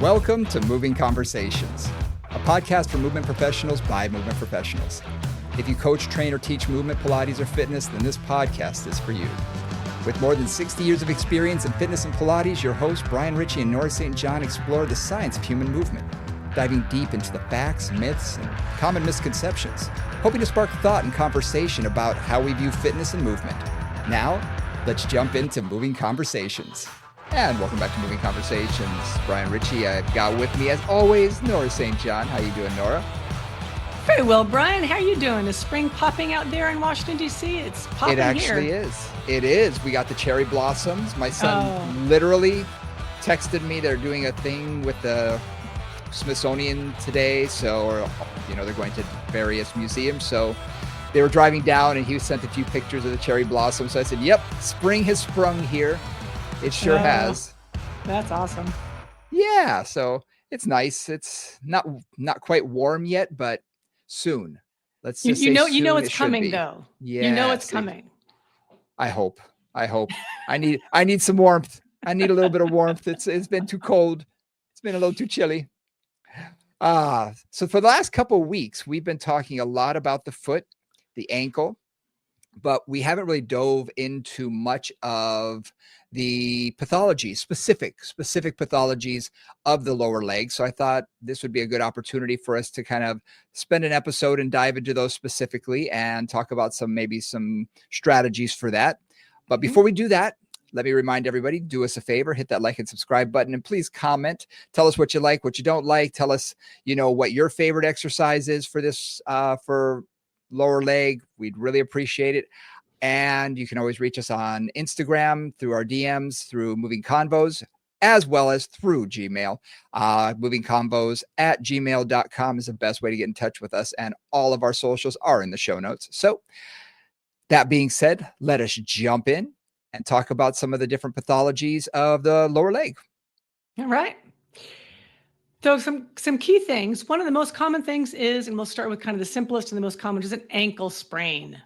Welcome to Moving Conversations, a podcast for movement professionals by movement professionals. If you coach, train, or teach movement, Pilates, or fitness, then this podcast is for you. With more than 60 years of experience in fitness and Pilates, your hosts, Brian Ritchie and Nora St. John, explore the science of human movement, diving deep into the facts, myths, and common misconceptions, hoping to spark thought and conversation about how we view fitness and movement. Now, let's jump into Moving Conversations. And welcome back to Moving Conversations. Brian Ritchie, I've got with me, as always, Nora St. John. How you doing, Nora? Very well, Brian. How are you doing? Is spring popping out there in Washington, D.C.? It's popping here. It actually is. It is. We got the cherry blossoms. My son literally texted me. They're doing a thing with the Smithsonian today. So, they're going to various museums. So they were driving down and he sent a few pictures of the cherry blossoms. So I said, yep, spring has sprung here. It sure has. That's awesome. Yeah, so it's nice. It's not quite warm yet, but soon. Let's just you know it's coming though. Yeah, you know it's coming. I hope. I need some warmth. I need a little bit of warmth. It's been too cold. It's been a little too chilly. So for the last couple of weeks, we've been talking a lot about the foot, the ankle, but we haven't really dove into much of the pathology, specific pathologies of the lower leg. So I thought this would be a good opportunity for us to kind of spend an episode and dive into those specifically and talk about some strategies for that. But before we do that, let me remind everybody, do us a favor, hit that like and subscribe button, and please comment. Tell us what you like, what you don't like. Tell us, what your favorite exercise is for this, for lower leg. We'd really appreciate it. And you can always reach us on Instagram, through our DMs, through Moving Convos, as well as through Gmail. movingconvos@gmail.com is the best way to get in touch with us. And all of our socials are in the show notes. So that being said, let us jump in and talk about some of the different pathologies of the lower leg. All right. So some key things. One of the most common things is, and we'll start with kind of the simplest and the most common, is an ankle sprain.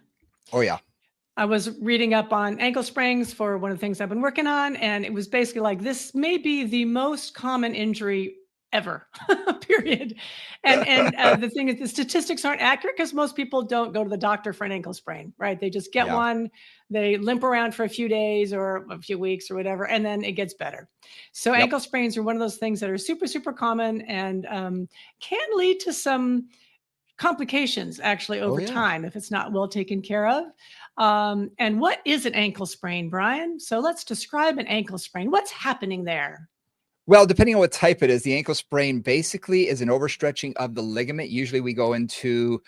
Oh, yeah. I was reading up on ankle sprains for one of the things I've been working on, and it was basically like, this may be the most common injury ever, period. And the thing is, the statistics aren't accurate because most people don't go to the doctor for an ankle sprain, right? They just get one, they limp around for a few days or a few weeks or whatever, and then it gets better. So ankle sprains are one of those things that are super, super common and can lead to some complications actually over time if it's not well taken care of. And what is an ankle sprain, Brian? So let's describe an ankle sprain. What's happening there? Well, depending on what type it is, the ankle sprain basically is an overstretching of the ligament. Usually we go into,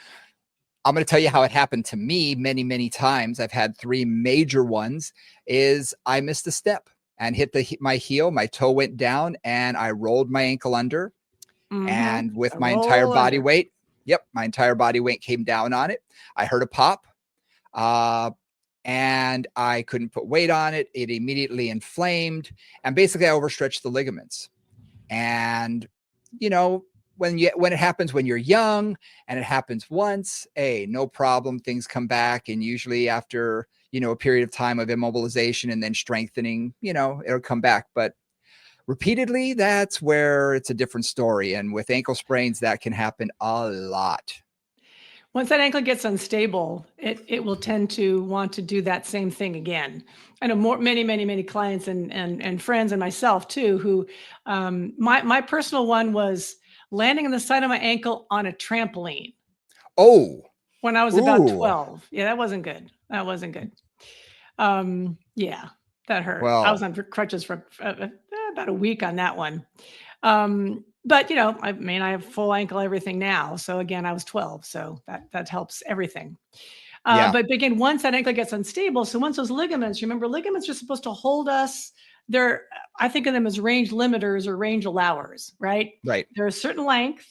I'm going to tell you how it happened to me many, many times. I've had 3 major ones. Is I missed a step and hit my heel, my toe went down and I rolled my ankle under. And with my entire body weight, my entire body weight came down on it. I heard a pop. And I couldn't put weight on it. It immediately inflamed, and basically I overstretched the ligaments. And, when it happens when you're young and it happens once, no problem. Things come back. And usually after, a period of time of immobilization and then strengthening, it'll come back. But repeatedly, that's where it's a different story. And with ankle sprains, that can happen a lot. Once that ankle gets unstable, it will tend to want to do that same thing again. I know many clients and friends and myself too, who my personal one was landing on the side of my ankle on a trampoline. Oh, when I was about 12. Yeah, that wasn't good. That hurt. Well, I was on crutches for about a week on that one. But I have full ankle everything now. So again, I was 12, so that helps everything. But again, once that ankle gets unstable, so once those ligaments, remember, ligaments are supposed to hold us. I think of them as range limiters or range allowers, right? Right. They're a certain length,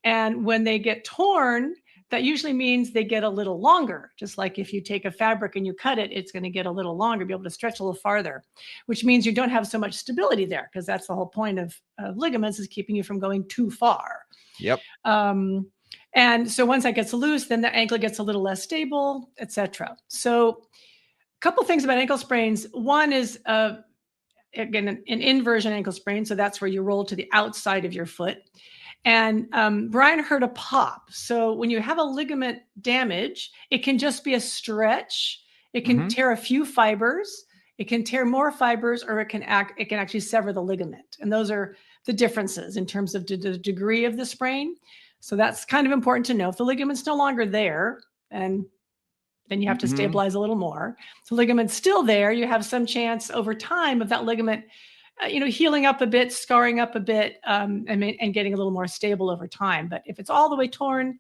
and when they get torn, that usually means they get a little longer. Just like if you take a fabric and you cut it, it's going to get a little longer, be able to stretch a little farther, which means you don't have so much stability there, because that's the whole point of ligaments, is keeping you from going too far. Yep. And so once that gets loose, then the ankle gets a little less stable, etc. So a couple things about ankle sprains. One is again, an inversion ankle sprain. So that's where you roll to the outside of your foot. And Brian heard a pop. So when you have a ligament damage, it can just be a stretch. It can tear a few fibers. It can tear more fibers, or it can actually sever the ligament. And those are the differences in terms of the degree of the sprain. So that's kind of important to know. If the ligament's no longer there, and then you have to stabilize a little more. If the ligament's still there, you have some chance over time of that ligament healing up a bit, scarring up a bit, and getting a little more stable over time. But if it's all the way torn,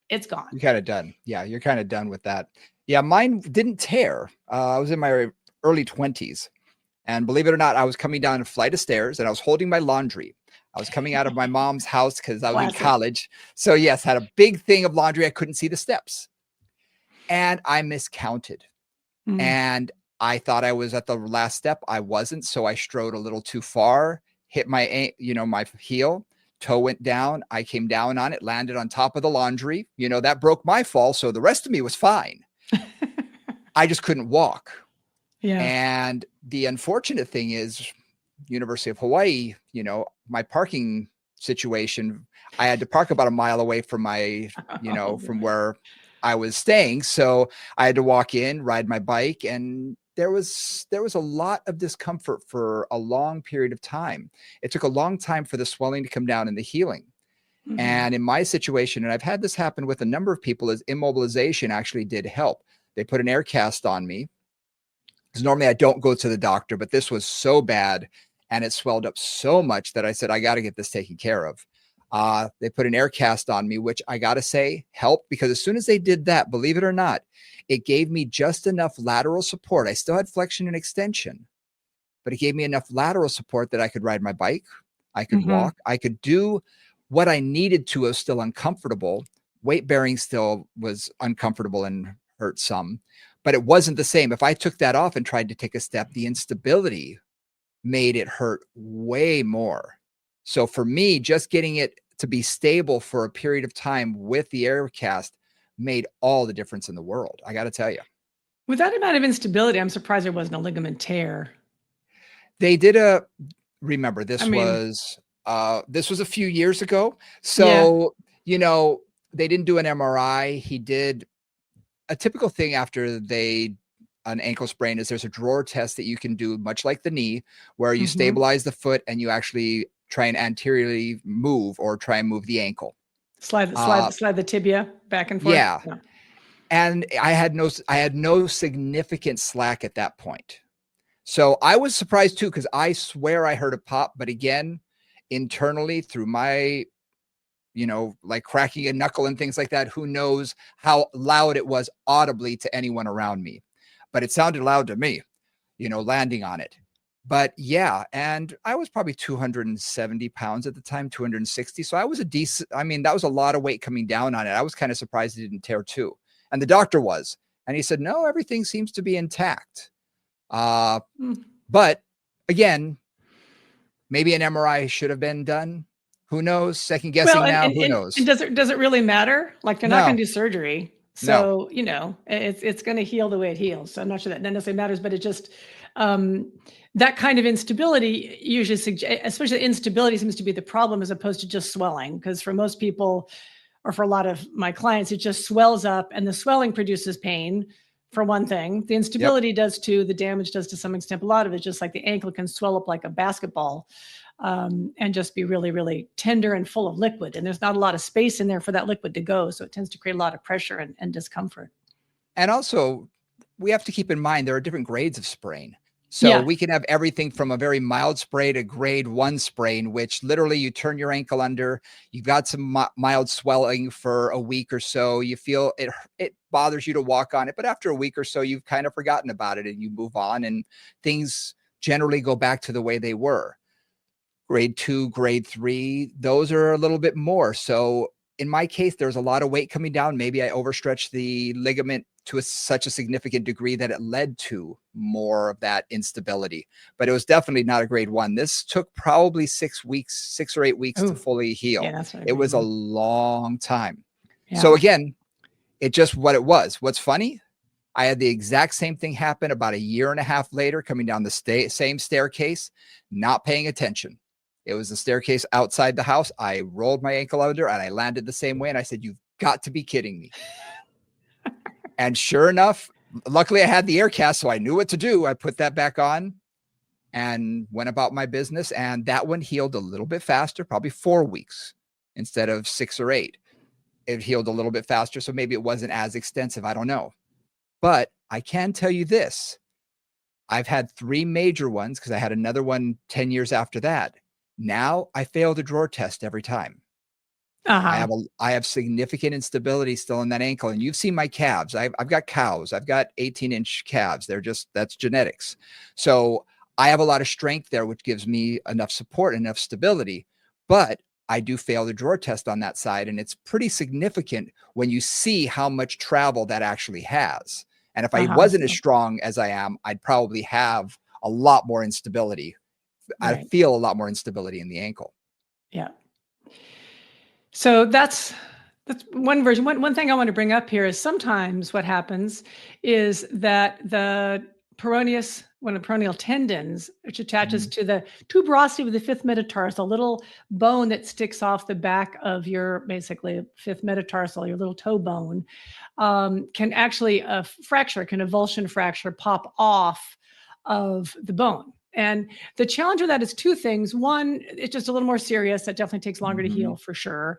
it's gone. You're kind of done. Yeah, you're kind of done with that. Yeah, mine didn't tear. I was in my early 20s. And believe it or not, I was coming down a flight of stairs and I was holding my laundry. I was coming out of my mom's house because I was in college. So yes, had a big thing of laundry. I couldn't see the steps. And I miscounted. And I thought I was at the last step. I wasn't. So I strode a little too far, hit my, my heel, toe went down. I came down on it, landed on top of the laundry. That broke my fall. So the rest of me was fine. I just couldn't walk. Yeah. And the unfortunate thing is, University of Hawaii, my parking situation, I had to park about a mile away from my, from where I was staying. So I had to walk in, ride my bike, and there was a lot of discomfort for a long period of time. It took a long time for the swelling to come down and the healing. And in my situation, and I've had this happen with a number of people, is immobilization actually did help. They put an air cast on me. Because normally I don't go to the doctor, but this was so bad and it swelled up so much that I said, I got to get this taken care of. They put an air cast on me, which I got to say helped, because as soon as they did that, believe it or not, it gave me just enough lateral support. I still had flexion and extension, but it gave me enough lateral support that I could ride my bike. I could walk. I could do what I needed to. I was still uncomfortable. Weight bearing still was uncomfortable and hurt some. But it wasn't the same. If I took that off and tried to take a step, the instability made it hurt way more. So for me, just getting it to be stable for a period of time with the air cast made all the difference in the world. I got to tell you. With that amount of instability, I'm surprised there wasn't a ligament tear. They did remember this was a few years ago. So, they didn't do an MRI. He did a typical thing after an ankle sprain is there's a drawer test that you can do, much like the knee, where you stabilize the foot and you actually try and anteriorly move or try and move the ankle. Slide the tibia back and forth. Yeah. And I had no significant slack at that point. So I was surprised too, because I swear I heard a pop, but again, internally through my like cracking a knuckle and things like that. Who knows how loud it was audibly to anyone around me, but it sounded loud to me, landing on it. But yeah, and I was probably 270 pounds at the time, 260. So I was that was a lot of weight coming down on it. I was kind of surprised it didn't tear too. And the doctor was, and he said, no, everything seems to be intact. But again, maybe an MRI should have been done. Who knows? Second guessing now. Who knows? And does it really matter? Like, they're not going to do surgery. So, it's going to heal the way it heals. So I'm not sure that necessarily matters, but it just, that kind of instability usually especially instability seems to be the problem as opposed to just swelling. Because for most people, or for a lot of my clients, it just swells up, and the swelling produces pain. For one thing, the instability does too. The damage does to some extent. A lot of it, just like the ankle can swell up like a basketball. And just be really, really tender and full of liquid. And there's not a lot of space in there for that liquid to go. So it tends to create a lot of pressure and discomfort. And also, we have to keep in mind, there are different grades of sprain. So we can have everything from a very mild sprain to grade 1 sprain, which literally you turn your ankle under, you've got some mild swelling for a week or so. You feel it bothers you to walk on it. But after a week or so, you've kind of forgotten about it and you move on, and things generally go back to the way they were. Grade 2, grade 3, those are a little bit more. So in my case, there's a lot of weight coming down. Maybe I overstretched the ligament to such a significant degree that it led to more of that instability. But it was definitely not a grade 1. This took probably 6 or 8 weeks to fully heal. Yeah, that's it was a long time. Yeah. So again, it just what it was. What's funny? I had the exact same thing happen about a year and a half later, coming down the same staircase, not paying attention. It was the staircase outside the house. I rolled my ankle under and I landed the same way. And I said, you've got to be kidding me. And sure enough, luckily I had the air cast, so I knew what to do. I put that back on and went about my business. And that one healed a little bit faster, probably 4 weeks instead of 6 or 8. It healed a little bit faster. So maybe it wasn't as extensive. I don't know. But I can tell you this. I've had 3 major ones because I had another one 10 years after that. Now I fail the drawer test every time. I have significant instability still in that ankle. And you've seen my calves. I've got cows. I've got 18-inch calves. That's genetics. So I have a lot of strength there, which gives me enough support, enough stability. But I do fail the drawer test on that side. And it's pretty significant when you see how much travel that actually has. And if I wasn't as strong as I am, I'd probably have a lot more instability. Right. I feel a lot more instability in the ankle. Yeah. So that's one version. One thing I want to bring up here is sometimes what happens is that the one of the peroneal tendons, which attaches to the tuberosity of the 5th metatarsal, a little bone that sticks off the back of your basically 5th metatarsal, your little toe bone, can actually fracture, can avulsion fracture pop off of the bone. And the challenge with that is 2 things. One, it's just a little more serious. That definitely takes longer to heal for sure.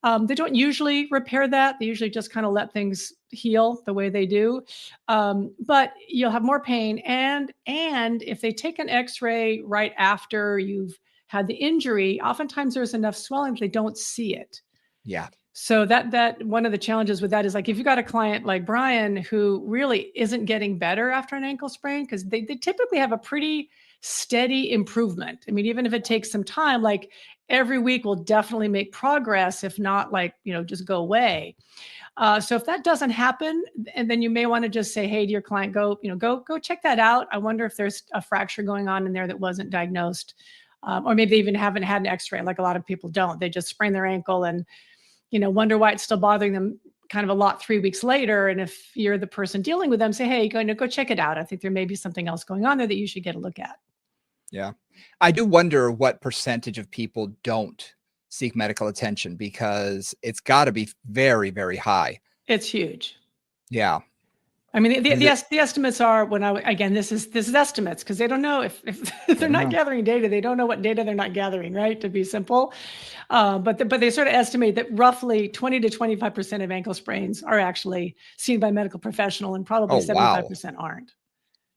They don't usually repair that. They usually just kind of let things heal the way they do. But you'll have more pain. And if they take an x-ray right after you've had the injury, oftentimes there's enough swelling that they don't see it. Yeah. So that one of the challenges with that is, like, if you got a client like Brian who really isn't getting better after an ankle sprain, because they typically have a pretty steady improvement. I mean, even if it takes some time, like every week will definitely make progress, if not like, just go away. So if that doesn't happen, and then you may want to just say, hey, to your client, go check that out. I wonder if there's a fracture going on in there that wasn't diagnosed. Or maybe they even haven't had an x-ray, like a lot of people don't. They just sprain their ankle and wonder why it's still bothering them kind of a lot 3 weeks later. And if you're the person dealing with them, say, hey, go check it out. I think there may be something else going on there that you should get a look at. Yeah. I do wonder what percentage of people don't seek medical attention, because it's got to be very, very high. It's huge. Yeah. I mean, the estimates are, again, this is estimates, because they don't know if they're not gathering data, they don't know what data they're not gathering, right? To be simple. But they sort of estimate that roughly 20 to 25% of ankle sprains are actually seen by a medical professional, and probably 75% aren't.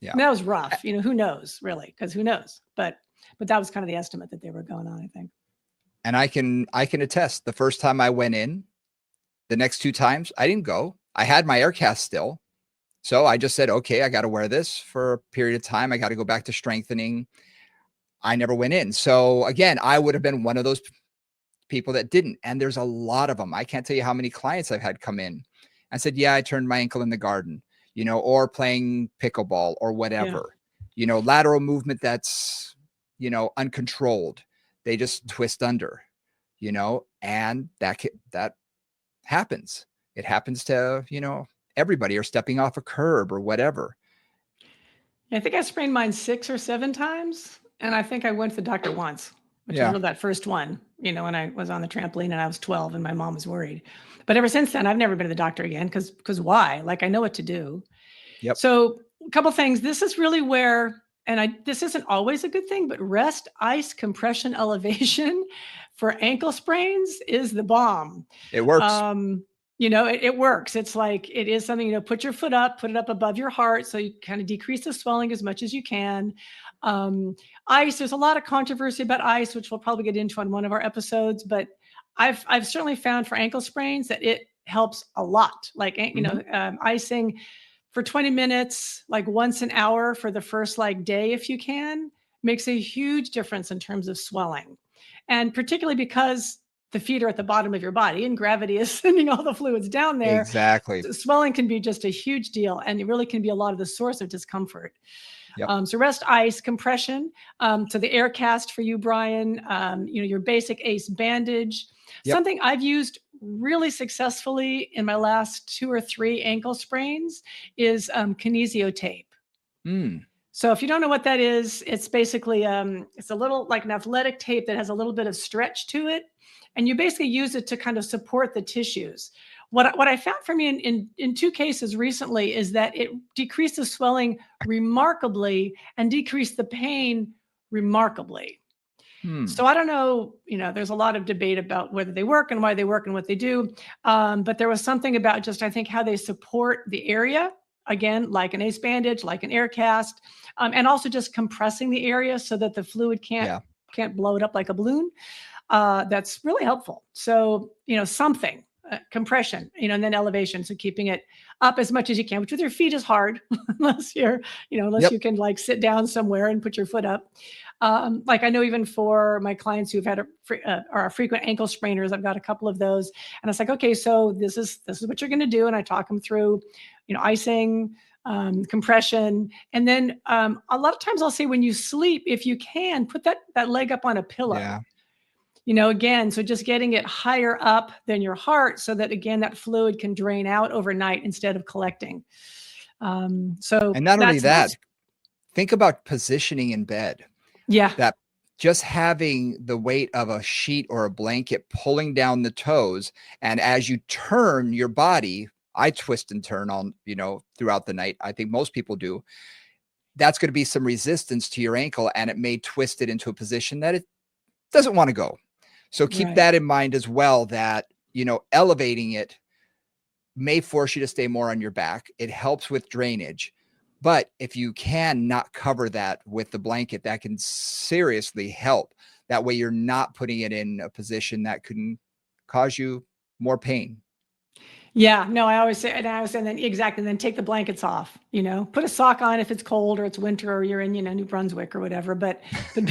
Yeah. And that was rough. Who knows, really? Because who knows? But that was kind of the estimate that they were going on, I think. And I can attest, the first time I went in, the next 2 times I didn't go. I had my air cast still. So I just said, okay, I got to wear this for a period of time. I got to go back to strengthening. I never went in. So again, I would have been one of those people that didn't. And there's a lot of them. I can't tell you how many clients I've had come in and said, yeah, I turned my ankle in the garden, or playing pickleball or whatever, lateral movement that's, uncontrolled. They just twist under, and that happens. It happens to, everybody, or stepping off a curb or whatever. I think I sprained mine 6 or 7 times. And I think I went to the doctor once, which was that first one, when I was on the trampoline and I was 12 and my mom was worried. But ever since then, I've never been to the doctor again, because why? Like, I know what to do. Yep. So a couple things. This is really where, this isn't always a good thing, but rest, ice, compression, elevation for ankle sprains is the bomb. It works. It works. It's like, it is something, put your foot up, put it up above your heart, so you kind of decrease the swelling as much as you can. Ice, there's a lot of controversy about ice, which we'll probably get into on one of our episodes, but I've certainly found for ankle sprains that it helps a lot. Like, icing for 20 minutes, like once an hour for the first day, if you can, makes a huge difference in terms of swelling. And particularly because the feet are at the bottom of your body and gravity is sending all the fluids down there. Exactly. Swelling can be just a huge deal, and it really can be a lot of the source of discomfort. Yep. So rest, ice, compression. So the air cast for you, Brian, your basic ACE bandage. Yep. Something I've used really successfully in my last 2 or 3 ankle sprains is kinesio tape. Mm, So if you don't know what that is, it's basically it's a little like an athletic tape that has a little bit of stretch to it, and you basically use it to kind of support the tissues. What I found for me in 2 cases recently is that it decreased the swelling remarkably and decreased the pain remarkably. hmm. So I don't know, there's a lot of debate about whether they work and why they work and what they do. But there was something about just, I think, how they support the area, again, like an ace bandage, like an air cast, and also just compressing the area so that the fluid Yeah. can't blow it up like a balloon. That's really helpful. So, something. Compression, and then elevation. So keeping it up as much as you can, which with your feet is hard unless unless Yep. you can like sit down somewhere and put your foot up. Like I know even for my clients who've had are frequent ankle sprainers, I've got a couple of those, and it's like, okay, so this is what you're going to do, and I talk them through, icing, compression, and then a lot of times I'll say when you sleep, if you can, put that leg up on a pillow. Yeah. Again, so just getting it higher up than your heart so that, again, that fluid can drain out overnight instead of collecting. So And not only that's that, think about positioning in bed. yeah. That just having the weight of a sheet or a blanket pulling down the toes, and as you turn your body, I twist and turn on, throughout the night. I think most people do. That's going to be some resistance to your ankle, and it may twist it into a position that it doesn't want to go. So keep Right. that in mind as well, that, elevating it may force you to stay more on your back. It helps with drainage. But if you can not cover that with the blanket, that can seriously help. That way you're not putting it in a position that can cause you more pain. Yeah, no, I always say, and then exactly, and then take the blankets off, put a sock on if it's cold or it's winter or you're in, New Brunswick or whatever, but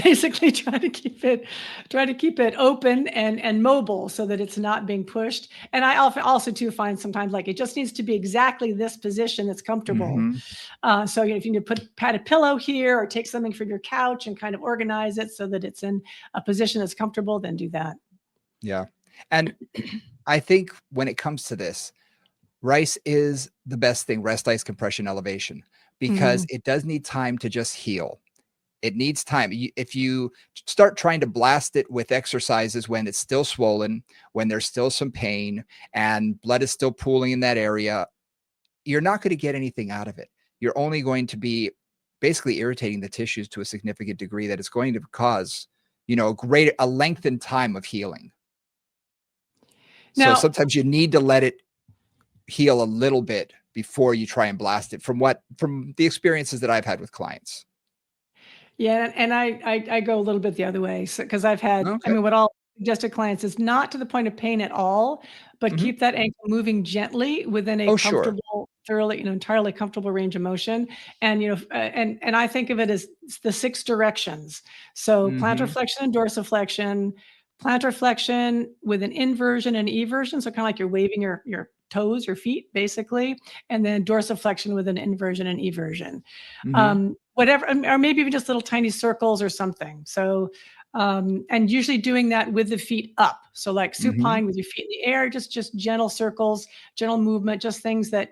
basically try to keep it open and mobile so that it's not being pushed. And I often also too find sometimes like it just needs to be exactly this position that's comfortable. Mhm. So if you need to pat a pillow here or take something from your couch and kind of organize it so that it's in a position that's comfortable, then do that. Yeah. And I think when it comes to this, rice is the best thing, rest, ice, compression, elevation, because Mhm. it does need time to just heal. It needs time. If you start trying to blast it with exercises when it's still swollen, when there's still some pain and blood is still pooling in that area, you're not going to get anything out of it. You're only going to be basically irritating the tissues to a significant degree that is going to cause, a lengthened time of healing. So Now, sometimes you need to let it heal a little bit before you try and blast it, from the experiences that I've had with clients. yeah, and I go a little bit the other way. So because I've had, I Okay. mean, what I'll suggest to clients is not to the point of pain at all, but Mhm. keep that ankle moving gently within a Oh, sure. comfortable, thoroughly, entirely comfortable range of motion. And and I think of it as the 6 directions. So plantar Mhm. flexion and dorsiflexion, plantar flexion with an inversion and eversion. So kind of like you're waving your toes, your feet, basically, and then dorsiflexion with an inversion and eversion. Mhm. Whatever, or maybe even just little tiny circles or something. So, and usually doing that with the feet up. So like Mhm. supine with your feet in the air, just gentle circles, gentle movement, just things that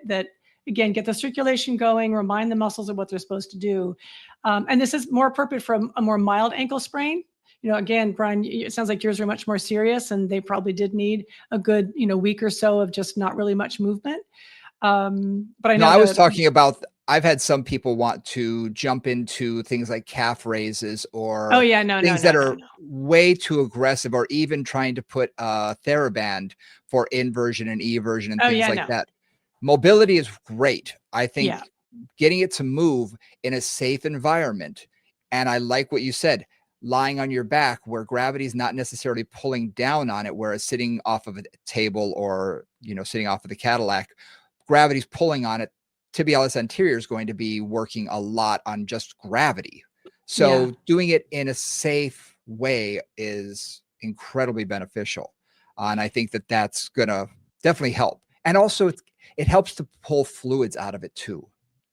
again, get the circulation going, remind the muscles of what they're supposed to do. And this is more appropriate for a more mild ankle sprain. Again, Brian, it sounds like yours are much more serious and they probably did need a good, week or so of just not really much movement. But I No, know I was the talking about, I've had some people want to jump into things like calf raises oh or yeah, no, no, things no, that no, are no. way too aggressive, or even trying to put a TheraBand for inversion and eversion and Oh things yeah, like no. that. Mobility is great. I Yeah. think getting it to move in a safe environment. And I like what you said, lying on your back where gravity is not necessarily pulling down on it, whereas sitting off of a table or, sitting off of the Cadillac, gravity's pulling on it. Tibialis anterior is going to be working a lot on just gravity. Yeah. So doing it in a safe way is incredibly beneficial. And I think that that's going to definitely help. And also it helps to pull fluids out of it too.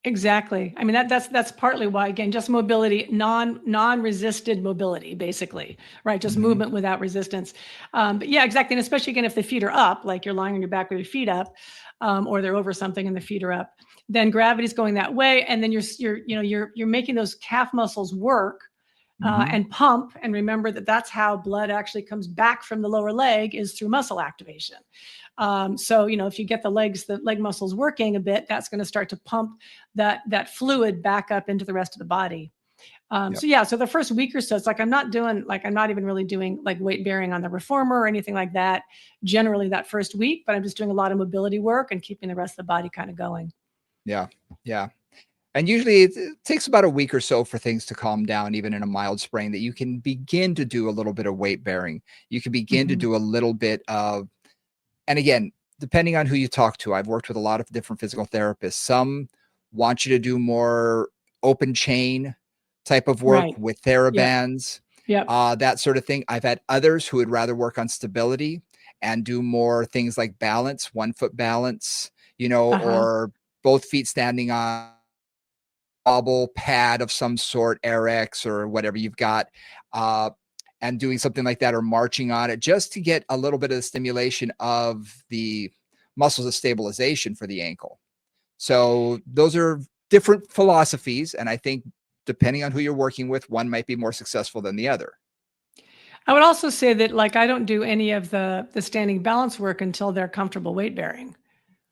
Exactly. I mean, that's partly why, again, just mobility, non-resisted mobility, basically, right? Just Mhm. movement without resistance. But yeah, exactly. And especially again, if the feet are up, like you're lying on your back with your feet up, or they're over something and the feet are up, then gravity's going that way, and then you're making those calf muscles work Mhm. and pump. And remember that that's how blood actually comes back from the lower leg, is through muscle activation. So, if you get the leg muscles working a bit, that's going to start to pump that fluid back up into the rest of the body. Yep. So the first week or so, it's like I'm not even really doing like weight bearing on the reformer or anything like that. Generally, that first week, but I'm just doing a lot of mobility work and keeping the rest of the body kind of going. Yeah. Yeah. And usually it takes about a week or so for things to calm down, even in a mild sprain, that you can begin to do a little bit of weight bearing. You can begin to Mhm. do a little bit of, and again, depending on who you talk to, I've worked with a lot of different physical therapists. Some want you to do more open chain type of work Right. with Yep. therabands, Yep. that sort of thing. I've had others who would rather work on stability and do more things like balance, 1 foot balance, Uh-huh. or both feet standing on wobble pad of some sort, RX or whatever you've got, uh, and doing something like that, or marching on it, just to get a little bit of the stimulation of the muscles of stabilization for the ankle. So those are different philosophies, and I think depending on who you're working with, one might be more successful than the other. I would also say that like I don't do any of the standing balance work until they're comfortable weight bearing.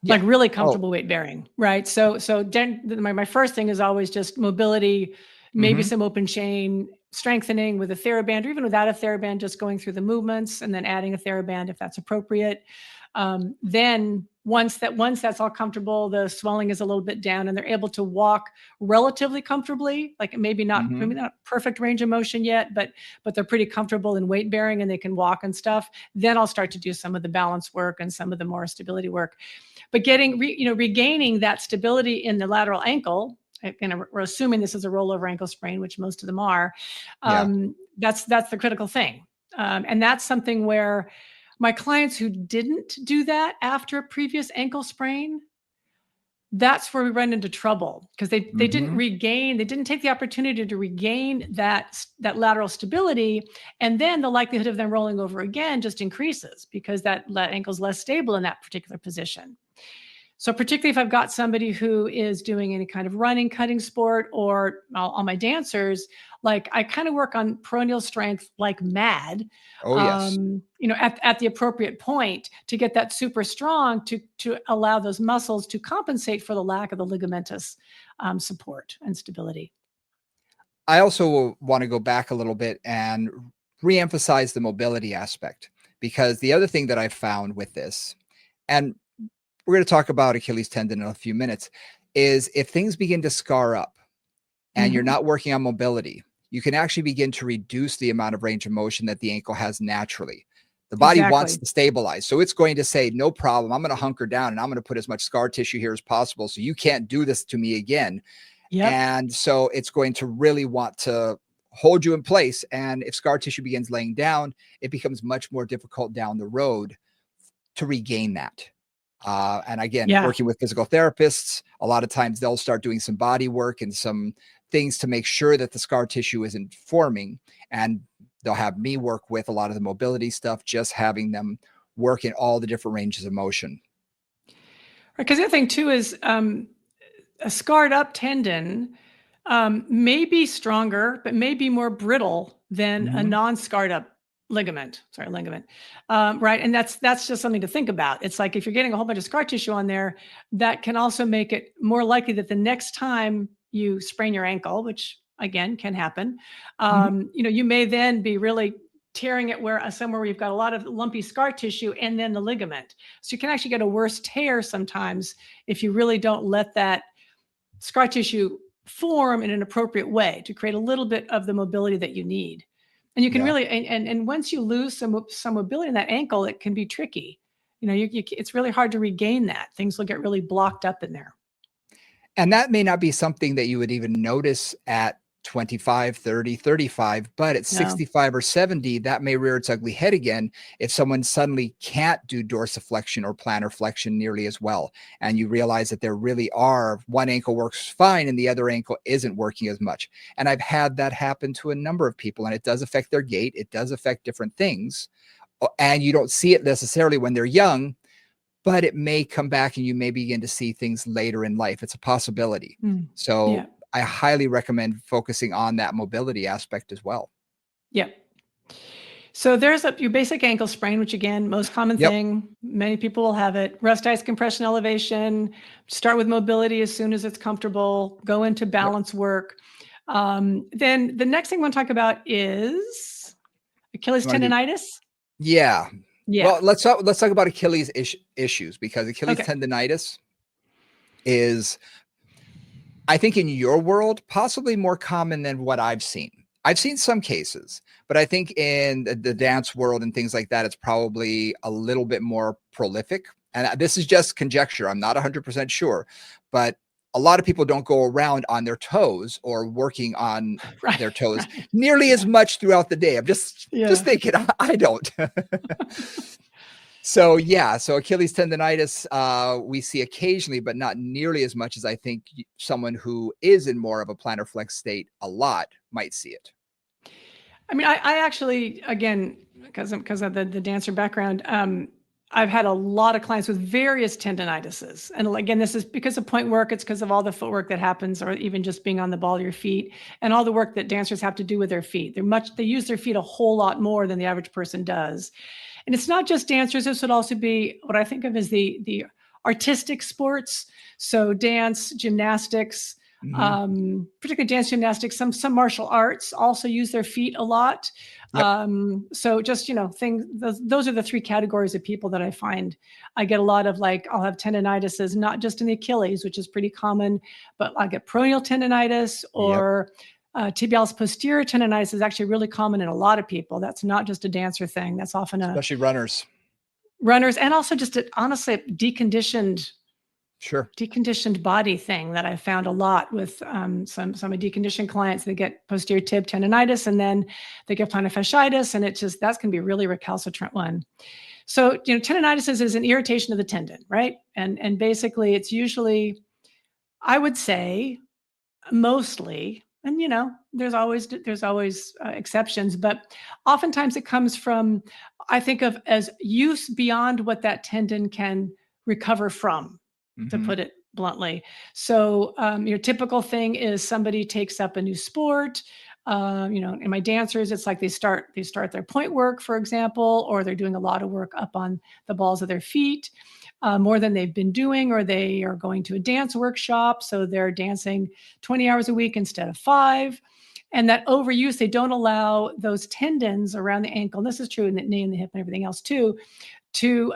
Like Yeah. really Oh. comfortable weight bearing, right? So then my first thing is always just mobility, maybe Mhm. some open chain strengthening with a TheraBand, or even without a TheraBand, just going through the movements and then adding a TheraBand if that's appropriate. Then once that's all comfortable, the swelling is a little bit down, and they're able to walk relatively comfortably, like maybe Mhm. not perfect range of motion yet, but they're pretty comfortable in weight bearing and they can walk and stuff. Then I'll start to do some of the balance work and some of the more stability work. But regaining that stability in the lateral ankle, and we're assuming this is a rollover ankle sprain, which most of them are. Yeah. That's the critical thing, and that's something where my clients who didn't do that after a previous ankle sprain, that's where we run into trouble, because Mhm. they didn't take the opportunity to regain that lateral stability, and then the likelihood of them rolling over again just increases because that ankle is less stable in that particular position. So particularly if I've got somebody who is doing any kind of running, cutting sport, or all my dancers, like I kind of work on peroneal strength like mad, Oh, yes. at the appropriate point to get that super strong to allow those muscles to compensate for the lack of the ligamentous support and stability. I also want to go back a little bit and reemphasize the mobility aspect, because the other thing that I've found with this, and we're going to talk about Achilles tendon in a few minutes, is if things begin to scar up and you're Mhm. not working on mobility, you can actually begin to reduce the amount of range of motion that the ankle has naturally. The body wants Exactly. to stabilize. So it's going to say, no problem. I'm going to hunker down and I'm going to put as much scar tissue here as possible. So you can't do this to me again. Yep. And so it's going to really want to hold you in place. And if scar tissue begins laying down, it becomes much more difficult down the road to regain that. And again, Yeah. working with physical therapists, a lot of times they'll start doing some body work and some things to make sure that the scar tissue isn't forming. And they'll have me work with a lot of the mobility stuff, just having them work in all the different ranges of motion. Because the other thing too is a scarred up tendon may be stronger, but may be more brittle than a Mhm. non-scarred up ligament. Sorry, ligament. Right, and that's just something to think about. It's like if you're getting a whole bunch of scar tissue on there, that can also make it more likely that the next time you sprain your ankle, which again can happen, Mhm. you may then be really tearing it where somewhere where you've got a lot of lumpy scar tissue and then the ligament. So you can actually get a worse tear sometimes if you really don't let that scar tissue form in an appropriate way to create a little bit of the mobility that you need. And you can Yeah. really, and once you lose some mobility in that ankle, it can be tricky. It's really hard to regain that. Things will get really blocked up in there. And that may not be something that you would even notice at 25, 30, 35, but at No. 65 or 70, that may rear its ugly head again if someone suddenly can't do dorsiflexion or plantar flexion nearly as well. And you realize that there really are one ankle works fine and the other ankle isn't working as much. And I've had that happen to a number of people, and it does affect their gait. It does affect different things. And you don't see it necessarily when they're young, but it may come back and you may begin to see things later in life. It's a possibility. So Yeah. I highly recommend focusing on that mobility aspect as well. Yeah. So there's your basic ankle sprain, which again, most common Yep. thing. Many people will have it. Rest ice compression elevation. Start with mobility as soon as it's comfortable. Go into balance work. Then the next thing I want to talk about is Achilles tendinitis. Yeah. Yeah. Well, let's talk about Achilles issues, because Achilles Okay. tendinitis is, I think, in your world, possibly more common than what I've seen. I've seen some cases, but I think in the dance world and things like that, it's probably a little bit more prolific. And this is just conjecture. I'm not 100% sure, but a lot of people don't go around on their toes or working on Right. their toes Right. nearly as much throughout the day. I'm just thinking, I don't. So yeah, so Achilles tendinitis, we see occasionally, but not nearly as much as I think someone who is in more of a plantar flex state a lot might see it. I mean, I actually, again, because of the dancer background, I've had a lot of clients with various tendinitises. And again, this is because of point work. It's because of all the footwork that happens, or even just being on the ball of your feet, and all the work that dancers have to do with their feet. They use their feet a whole lot more than the average person does. And it's not just dancers. This would also be what I think of as the artistic sports. So dance, gymnastics, particularly dance, gymnastics, some martial arts also use their feet a lot. Yep. So just, those are the three categories of people that I find. I get a lot of, like, I'll have tendinitises, not just in the Achilles, which is pretty common, but I get peroneal tendinitis, or tibialis posterior tendinitis is actually really common in a lot of people. That's not just a dancer thing. That's often Especially runners. Runners, and also just honestly deconditioned body thing that I found a lot with some of deconditioned clients. They get posterior tib tendinitis, and then they get plantar fasciitis, and that's going to be a really recalcitrant one. So, tendinitis is an irritation of the tendon, right? And basically it's usually, I would say, mostly, and there's always exceptions, but oftentimes it comes from, I think of as use beyond what that tendon can recover from, to put it bluntly. So your typical thing is somebody takes up a new sport. In my dancers, it's like they start their point work, for example, or they're doing a lot of work up on the balls of their feet, more than they've been doing, or they are going to a dance workshop, so they're dancing 20 hours a week instead of 5. And that overuse, they don't allow those tendons around the ankle, and this is true in the knee and the hip and everything else too, to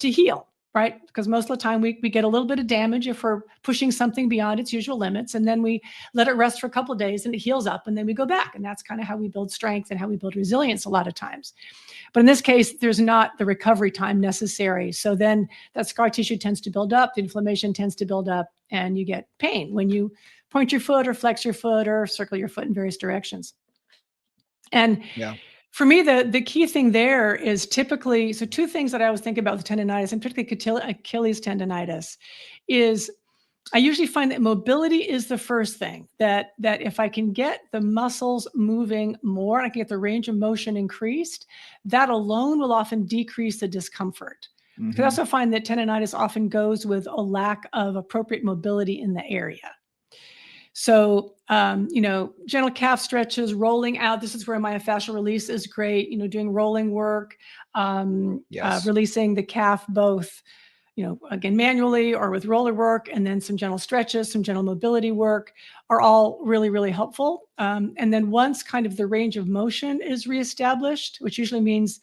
heal, right? Because most of the time we get a little bit of damage if we're pushing something beyond its usual limits, and then we let it rest for a couple of days and it heals up, and then we go back. And that's kind of how we build strength and how we build resilience a lot of times. But in this case, there's not the recovery time necessary. So then that scar tissue tends to build up, the inflammation tends to build up, and you get pain when you point your foot or flex your foot or circle your foot in various directions. And for me, the key thing there is typically, so two things that I always think about with tendinitis, and particularly Achilles tendinitis, is I usually find that mobility is the first thing, that if I can get the muscles moving more, and I can get the range of motion increased, that alone will often decrease the discomfort. I also find that tendinitis often goes with a lack of appropriate mobility in the area. So, gentle calf stretches, rolling out. This is where myofascial release is great. Doing rolling work, releasing the calf both, again, manually or with roller work, and then some gentle stretches, some gentle mobility work are all really, really helpful. And then once kind of the range of motion is reestablished, which usually means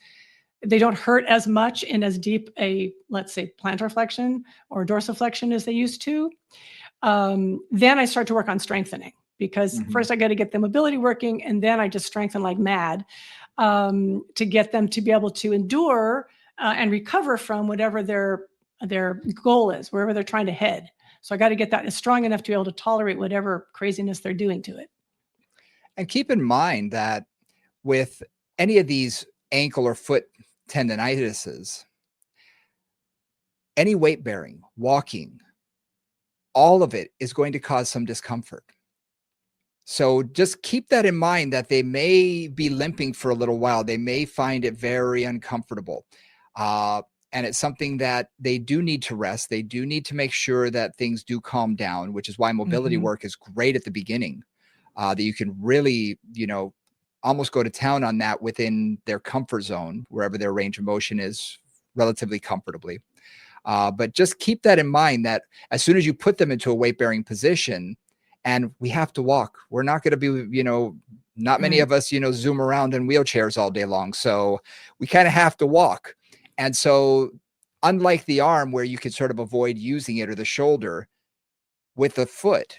they don't hurt as much in as deep a, let's say, plantar flexion or dorsiflexion as they used to, then I start to work on strengthening, because first I got to get the mobility working, and then I just strengthen like mad to get them to be able to endure and recover from whatever their goal is, wherever they're trying to head. So I got to get that strong enough to be able to tolerate whatever craziness they're doing to it. And keep in mind that with any of these ankle or foot tendinitises, any weight bearing, walking, all of it is going to cause some discomfort. So just keep that in mind that they may be limping for a little while. They may find it very uncomfortable. And it's something that they do need to rest. They do need to make sure that things do calm down, which is why mobility Mhm. work is great at the beginning, that you can really, almost go to town on that within their comfort zone, wherever their range of motion is relatively comfortably. But just keep that in mind that as soon as you put them into a weight bearing position, and we have to walk, we're not going to be, not many Right. of us, zoom around in wheelchairs all day long. So we kind of have to walk. And so, unlike the arm where you can sort of avoid using it or the shoulder, with the foot,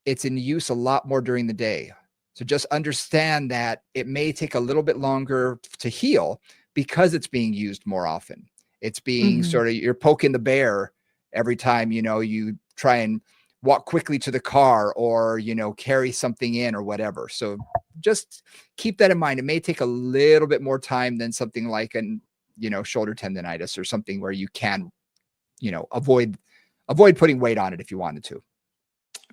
it's in use a lot more during the day. So just understand that it may take a little bit longer to heal because it's being used more often. It's being Mhm. sort of, you're poking the bear every time, you try and walk quickly to the car or, carry something in or whatever. So just keep that in mind. It may take a little bit more time than something like an, shoulder tendonitis or something where you can, avoid putting weight on it if you wanted to.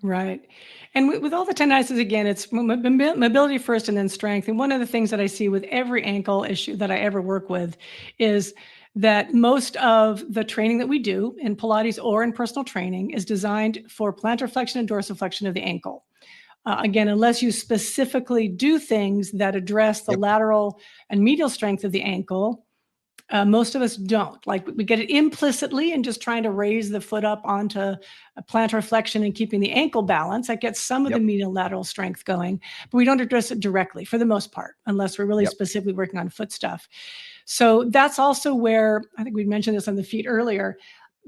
Right. And with all the tendinitis, again, it's mobility first and then strength. And one of the things that I see with every ankle issue that I ever work with is that most of the training that we do in Pilates or in personal training is designed for plantar flexion and dorsiflexion of the ankle. Again, unless you specifically do things that address the Yep. lateral and medial strength of the ankle, most of us don't. Like we get it implicitly and just trying to raise the foot up onto a plantar flexion and keeping the ankle balance. That gets some of the Yep. medial lateral strength going, but we don't address it directly for the most part, unless we're really Yep. specifically working on foot stuff. So that's also where I think we mentioned this on the feet earlier,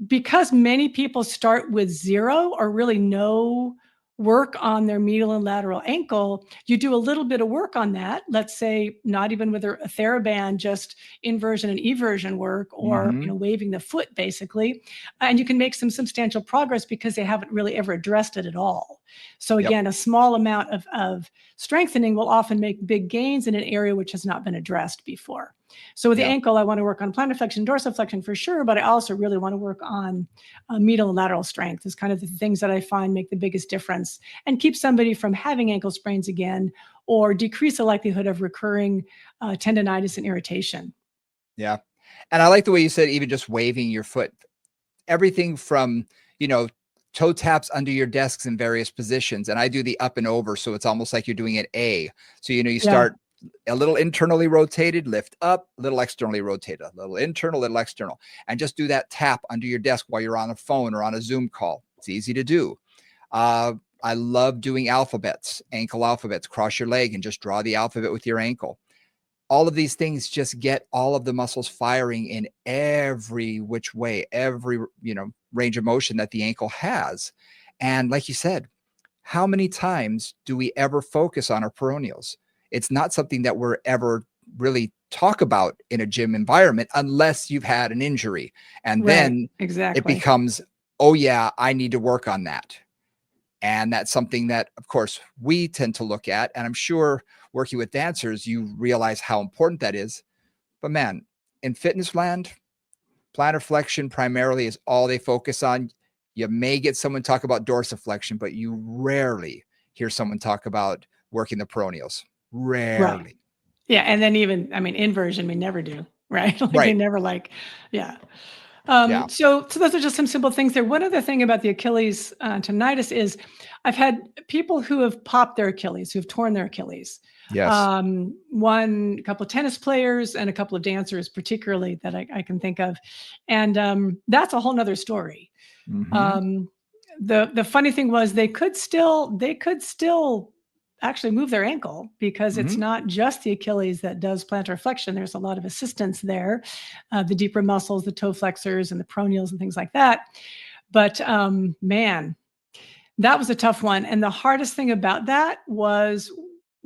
because many people start with zero or really no work on their medial and lateral ankle, you do a little bit of work on that. Let's say not even with a TheraBand, just inversion and eversion work, or Mm-hmm. waving the foot basically, and you can make some substantial progress because they haven't really ever addressed it at all. So Yep. again, a small amount of strengthening will often make big gains in an area which has not been addressed before. So with the Yeah. ankle, I want to work on plantar flexion, dorsiflexion for sure, but I also really want to work on medial and lateral strength is kind of the things that I find make the biggest difference and keep somebody from having ankle sprains again or decrease the likelihood of recurring tendonitis and irritation. Yeah. And I like the way you said even just waving your foot. Everything from, you know, toe taps under your desks in various positions. And I do the up and over. So it's almost like you're doing an A. So, you Yeah. start a little internally rotated, lift up, a little externally rotated, a little internal, a little external, and just do that tap under your desk while you're on a phone or on a Zoom call. It's easy to do. I love doing alphabets, ankle alphabets, cross your leg and just draw the alphabet with your ankle. All of these things just get all of the muscles firing in every which way, every, range of motion that the ankle has. And like you said, how many times do we ever focus on our peroneals? It's not something that we're ever really talk about in a gym environment unless you've had an injury. And Right. then it Exactly. becomes, oh yeah, I need to work on that. And that's something that, of course, we tend to look at. And I'm sure working with dancers, you realize how important that is. But man, in fitness land, plantar flexion primarily is all they focus on. You may get someone talk about dorsiflexion, but you rarely hear someone talk about working the peroneals. Right. Rarely. Yeah. And then even, I mean, inversion, we never do, right? Like they Right. never like, yeah. Yeah. So those are just some simple things there. One other thing about the Achilles tendinitis is I've had people who have popped their Achilles, who have torn their Achilles. Yes. A couple of tennis players and a couple of dancers, particularly that I can think of. And that's a whole nother story. Mm-hmm. Um, the funny thing was they could still actually move their ankle because it's Mm-hmm. not just the Achilles that does plantar flexion. There's a lot of assistance there, the deeper muscles, the toe flexors, and the peroneals, and things like that. But man, that was a tough one. And the hardest thing about that was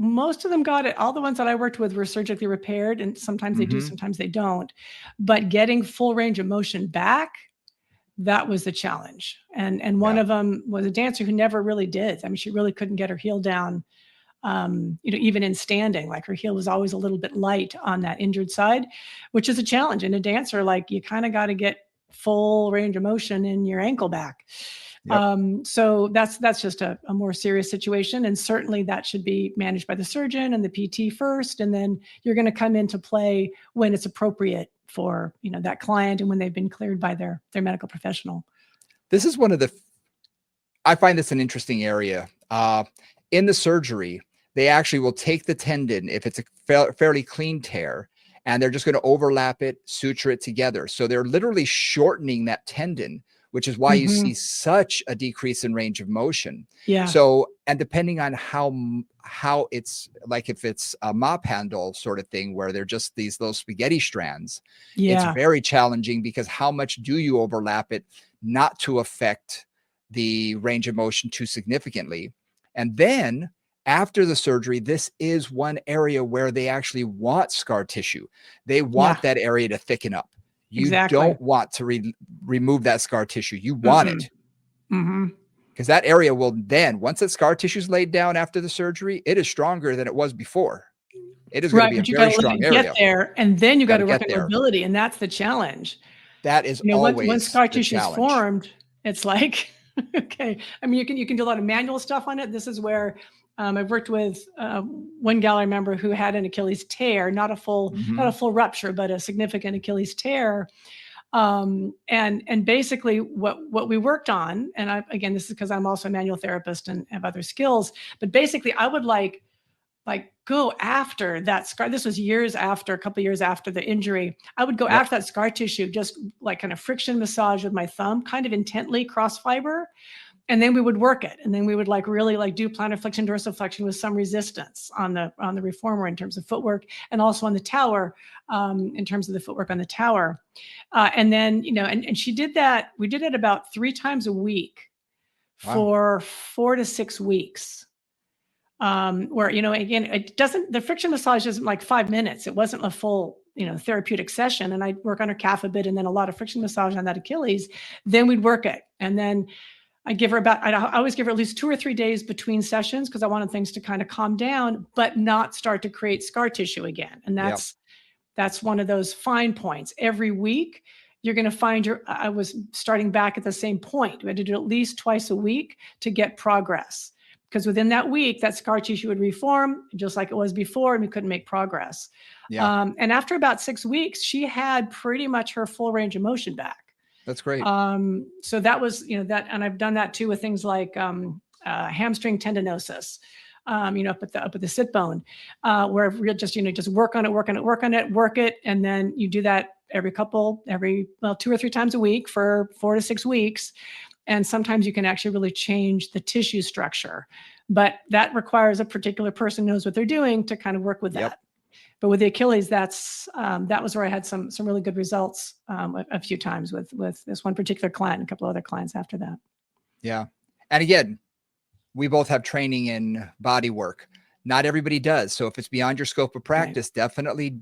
most of them got it. All the ones that I worked with were surgically repaired, and sometimes they do, Mm-hmm. sometimes they don't. But getting full range of motion back, that was the challenge. And one Yeah. of them was a dancer who never really did. I mean, she really couldn't get her heel down even in standing, like her heel was always a little bit light on that injured side, which is a challenge. In a dancer, like you kind of got to get full range of motion in your ankle back. Yep. So that's just a more serious situation. And certainly that should be managed by the surgeon and the PT first. And then you're going to come into play when it's appropriate for, that client and when they've been cleared by their medical professional. This is I find this an interesting area. In the surgery, they actually will take the tendon, if it's a fairly clean tear, and they're just going to overlap it, suture it together. So they're literally shortening that tendon, which is why you see such a decrease in range of motion. Yeah. So, and depending on how it's like, if it's a mop handle sort of thing where they're just these little spaghetti strands, it's very challenging, because how much do you overlap it not to affect the range of motion too significantly? And then after the surgery, this is one area where they actually want scar tissue. They want that area to thicken up. You don't want to remove that scar tissue. You want it. Because that area will then, once that scar tissue is laid down after the surgery, it is stronger than it was before. It is going to be a very strong area. Get there, and then you got to work on mobility, and that's the challenge. That is always once scar tissue is formed, it's like, okay. I mean, you can do a lot of manual stuff on it. This is where I've worked with one gal I remember who had an Achilles tear, not a full rupture, but a significant Achilles tear. And basically what we worked on, and again, this is because I'm also a manual therapist and have other skills, but basically I would like go after that scar. This was a couple of years after the injury. I would go after that scar tissue, just like kind of friction massage with my thumb, kind of intently, cross fiber. And then we would work it. And then we would really do plantar flexion, dorsiflexion with some resistance on the reformer in terms of footwork, and also on the tower in terms of the footwork on the tower. And then, and she did that. We did it about 3 times a week for 4 to 6 weeks. Where, again, the friction massage isn't like 5 minutes. It wasn't a full, therapeutic session. And I'd work on her calf a bit, and then a lot of friction massage on that Achilles. Then we'd work it. And then I always give her at least 2 or 3 days between sessions, because I wanted things to kind of calm down, but not start to create scar tissue again. And that's one of those fine points. Every week, you're going to find I was starting back at the same point. We had to do it at least twice a week to get progress, because within that week, that scar tissue would reform just like it was before, and we couldn't make progress. And after about 6 weeks, she had pretty much her full range of motion back. That's great. So that was, and I've done that too with things like hamstring tendinosis, up at the sit bone, where we just work on it. And then you do that every 2 or 3 times a week for 4 to 6 weeks. And sometimes you can actually really change the tissue structure, but that requires a particular person who knows what they're doing to kind of work with that. But with the Achilles, that was where I had some really good results a few times with this one particular client and a couple of other clients after that. Yeah. And again, we both have training in body work. Not everybody does. So if it's beyond your scope of practice, definitely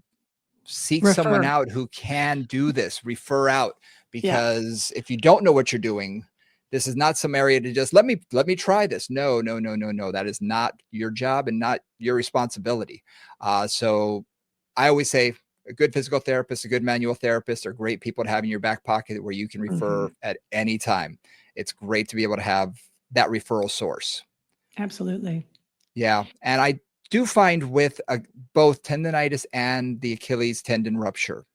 seek someone out who can do this. Refer out, because if you don't know what you're doing, this is not some area to just let me try this. No. That is not your job and not your responsibility. So I always say a good physical therapist, a good manual therapist are great people to have in your back pocket where you can refer at any time. It's great to be able to have that referral source. Absolutely. Yeah. And I do find with both tendinitis and the Achilles tendon rupture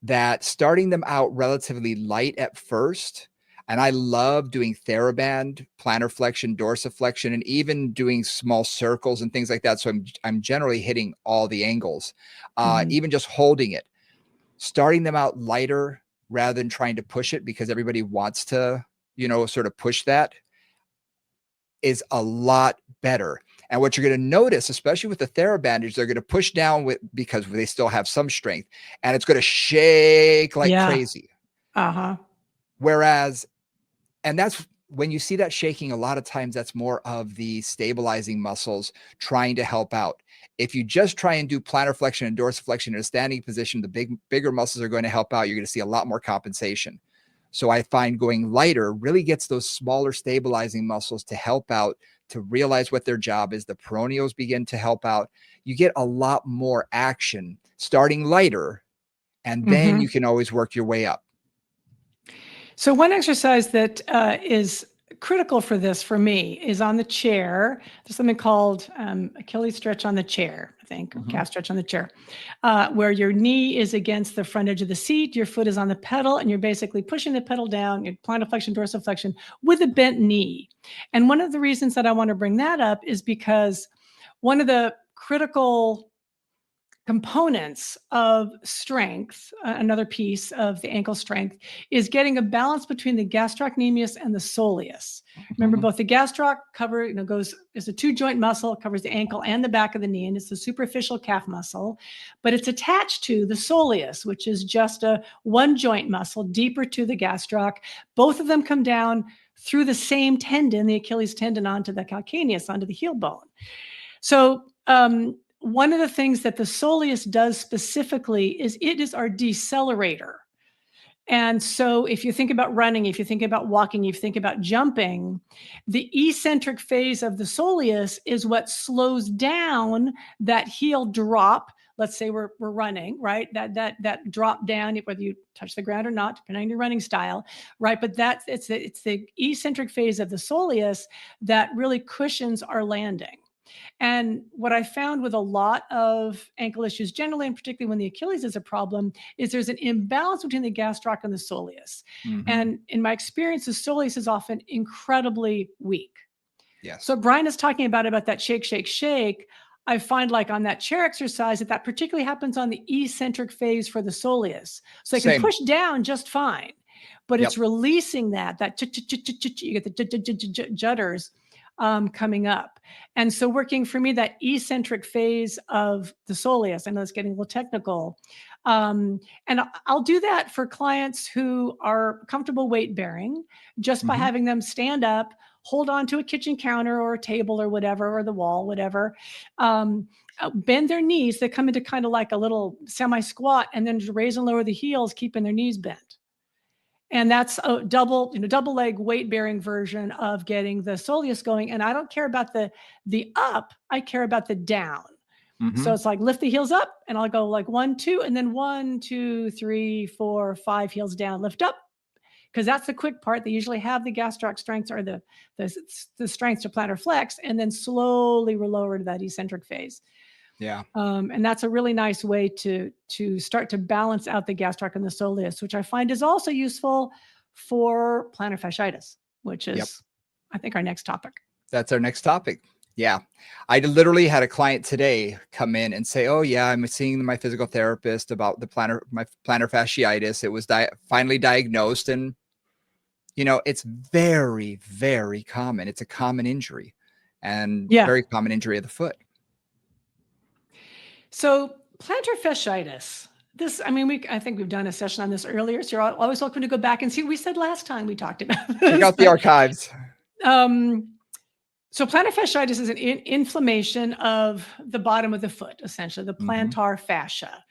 that starting them out relatively light at first. And I love doing TheraBand, plantar flexion, dorsiflexion, and even doing small circles and things like that. So I'm generally hitting all the angles, even just holding it, starting them out lighter rather than trying to push it, because everybody wants to, sort of push that, is a lot better. And what you're going to notice, especially with the TheraBand, is they're going to push down because they still have some strength, and it's going to shake like crazy. Whereas, and that's when you see that shaking, a lot of times that's more of the stabilizing muscles trying to help out. If you just try and do plantar flexion and dorsiflexion in a standing position, the bigger muscles are going to help out. You're going to see a lot more compensation. So I find going lighter really gets those smaller stabilizing muscles to help out to realize what their job is. The peroneals begin to help out. You get a lot more action starting lighter, and then you can always work your way up. So one exercise that is critical for this for me is on the chair. There's something called Achilles stretch on the chair, I think, or calf stretch on the chair, where your knee is against the front edge of the seat, your foot is on the pedal, and you're basically pushing the pedal down, your plantar flexion, dorsiflexion with a bent knee. And one of the reasons that I want to bring that up is because one of the critical components of strength, another piece of the ankle strength, is getting a balance between the gastrocnemius and the soleus. Remember, both the gastroc is a 2-joint muscle, covers the ankle and the back of the knee, and it's the superficial calf muscle, but it's attached to the soleus, which is just a 1-joint muscle deeper to the gastroc. Both of them come down through the same tendon, the Achilles tendon, onto the calcaneus, onto the heel bone. So, one of the things that the soleus does specifically is it is our decelerator. And so if you think about running, if you think about walking, if you think about jumping, the eccentric phase of the soleus is what slows down that heel drop. Let's say we're running, right? That drop down, whether you touch the ground or not, depending on your running style, right? But it's the eccentric phase of the soleus that really cushions our landing. And what I found with a lot of ankle issues generally, and particularly when the Achilles is a problem, is there's an imbalance between the gastroc and the soleus. And in my experience, the soleus is often incredibly weak. Yes. So Brian is talking about that shake, shake, shake. I find like on that chair exercise that particularly happens on the eccentric phase for the soleus. So they can push down just fine, but it's releasing that you get the judders coming up. And so working for me, that eccentric phase of the soleus, I know it's getting a little technical. And I'll do that for clients who are comfortable weight bearing just by having them stand up, hold on to a kitchen counter or a table or whatever, or the wall, whatever, bend their knees. They come into kind of like a little semi squat and then just raise and lower the heels, keeping their knees bent. And that's a double leg weight bearing version of getting the soleus going. And I don't care about the up, I care about the down. So it's like lift the heels up and I'll go like 1, 2, and then 1, 2, 3, 4, 5 heels down, lift up. Because that's the quick part. They usually have the gastroc strengths or the strengths to plantar flex, and then slowly we're lower to that eccentric phase. Yeah. And that's a really nice way to start to balance out the gastroc and the soleus, which I find is also useful for plantar fasciitis, which is, I think, our next topic. That's our next topic. Yeah. I literally had a client today come in and say, oh yeah, I'm seeing my physical therapist about my plantar fasciitis. It was finally diagnosed. And, it's very, very common. It's a common injury and very common injury of the foot. So plantar fasciitis, I think we've done a session on this earlier. So you're always welcome to go back and see what we said last time we talked about this. Check out the archives. So plantar fasciitis is an inflammation of the bottom of the foot, essentially the plantar fascia.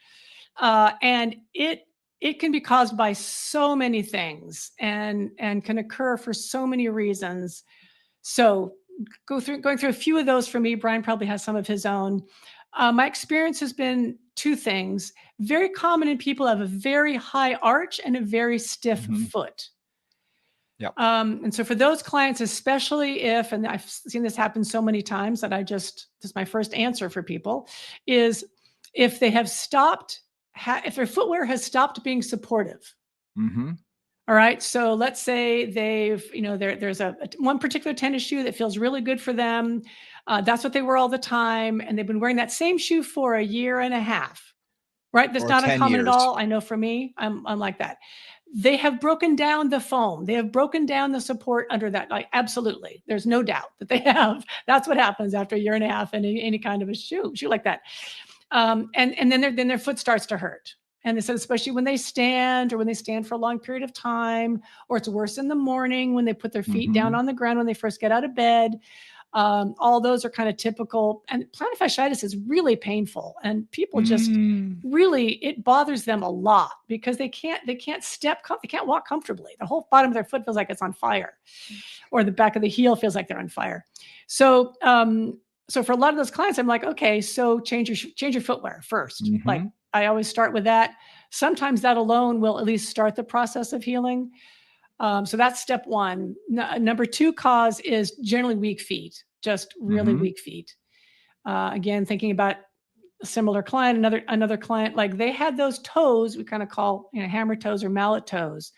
And it can be caused by so many things and can occur for so many reasons. So going through a few of those for me. Brian probably has some of his own. My experience has been two things. Very common in people have a very high arch and a very stiff foot. Yep. And so for those clients, especially if, and I've seen this happen so many times that this is my first answer for people, is if they have stopped, if their footwear has stopped being supportive. All right. So let's say there's one particular tennis shoe that feels really good for them. That's what they wear all the time. And they've been wearing that same shoe for a year and a half, right? That's not uncommon at all. I know for me, I'm like that. They have broken down the foam. They have broken down the support under that. Like, absolutely. There's no doubt that they have. That's what happens after a year and a half in any kind of a shoe like that. And then their foot starts to hurt. And they said, especially when they stand or when they stand for a long period of time, or it's worse in the morning when they put their feet down on the ground when they first get out of bed. All those are kind of typical. And plantar fasciitis is really painful, and people just really, it bothers them a lot because they can't they can't walk comfortably. The whole bottom of their foot feels like it's on fire, or the back of the heel feels like they're on fire. So, so for a lot of those clients, I'm like, okay, so change your footwear first. Like I always start with that. Sometimes that alone will at least start the process of healing. So that's step one. Number two cause is generally weak feet, just really weak feet. Again, thinking about a similar client, another client, like they had those toes we kind of call, hammer toes or mallet toes,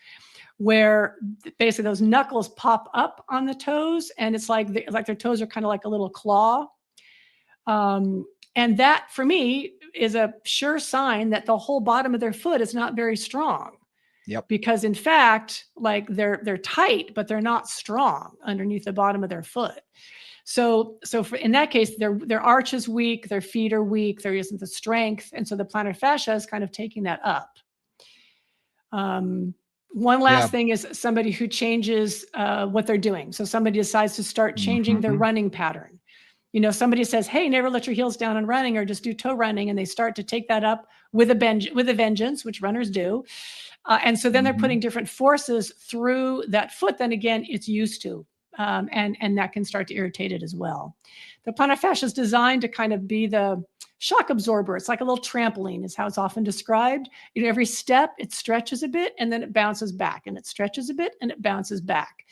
where basically those knuckles pop up on the toes, and it's like their toes are kind of like a little claw. And that for me is a sure sign that the whole bottom of their foot is not very strong. Yep. Because in fact, like they're tight, but they're not strong underneath the bottom of their foot. So in that case, their arch is weak, their feet are weak, there isn't the strength. And so the plantar fascia is kind of taking that up. One last thing is somebody who changes what they're doing. So somebody decides to start changing their running pattern. Somebody says, hey, never let your heels down on running, or just do toe running. And they start to take that up with a vengeance, which runners do. And so then they're putting different forces through that foot than, again, it's used to. And that can start to irritate it as well. The plantar fascia is designed to kind of be the shock absorber. It's like a little trampoline is how it's often described. Every step, it stretches a bit and then it bounces back, and it stretches a bit and it bounces back.